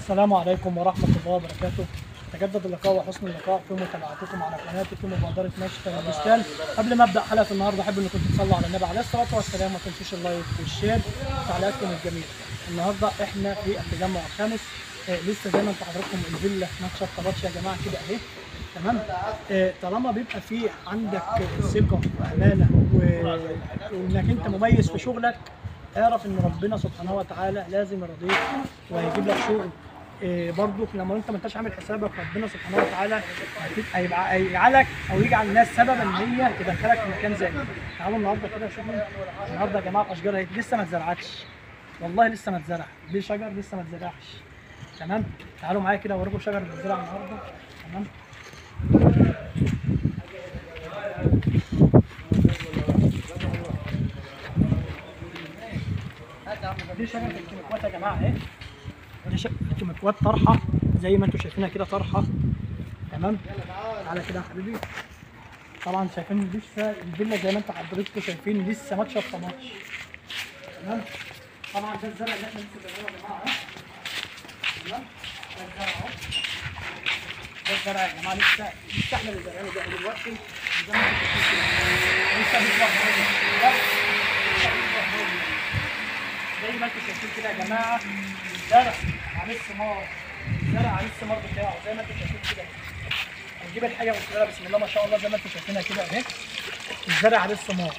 السلام عليكم ورحمة الله وبركاته. تجدد اللقاء وحسن اللقاء في متابعتكم على قناتي في مبادرة نشر البستان. قبل ما ابدا حلقة النهارده احب انكم تصلوا على النبي عليه الصلاة والسلام وما تنسوش اللايك والشير وتعليقاتكم الجميلة. النهارده احنا في التجمع الخامس. لسه زي ما انتم حضراتكم الفيلا ما اتشطبتش يا جماعة كده اهي. تمام. طالما بيبقى في عندك ثقة وأمانة وانك انت مميز في شغلك، اعرف ان ربنا سبحانه وتعالى لازم يرضيك وهيجيب لك شغل. برضك لما انت ما انتش عامل حسابك ربنا سبحانه وتعالى هيجعلك او يجعل الناس سبب ان هي تدخلك في مكان زي ده. تعالوا النهارده كده شوفوا النهارده يا جماعه الاشجار اهي لسه ما اتزرعتش، والله لسه ما اتزرع، دي شجر لسه ما اتزرعش. تمام. تعالوا معايا كده اوريكم شجر بيتزرع النهارده. تمام. دي شجره الكمكوات يا جماعه اهي، دي كمكوات طرحه زي ما انتم شايفينها كده طرحه. تمام. تعالى كده يا حبيبي. طبعا شايفين لسه الفيلا زي ما انتم حضراتكم شايفين لسه ما اتشطبتش. تمام. طبعا ده الزرع اللي احنا لسه بنزرعه يا جماعه اهو. تمام. ده الزرع اهو، ده الزرع يا جماعه لسه احنا اللي زارعينه ده دلوقتي زي ما انتم شايفين كده لسه بيطلع زي ما انتم شايفين كده يا جماعه. الزرع عليه الثمار، الزرع عليه الثمار بتاعه زي ما انتم شايفين كده. هنجيب الحاجه ونشتغلها بسم الله ما شاء الله زي ما انتم شايفينها كده اهي. الزرع عليه الثمار.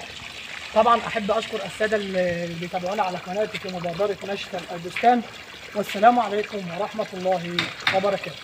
طبعا احب اشكر الساده اللي بيتابعونا على قناتي في مبادره نشر البستان. والسلام عليكم ورحمه الله وبركاته.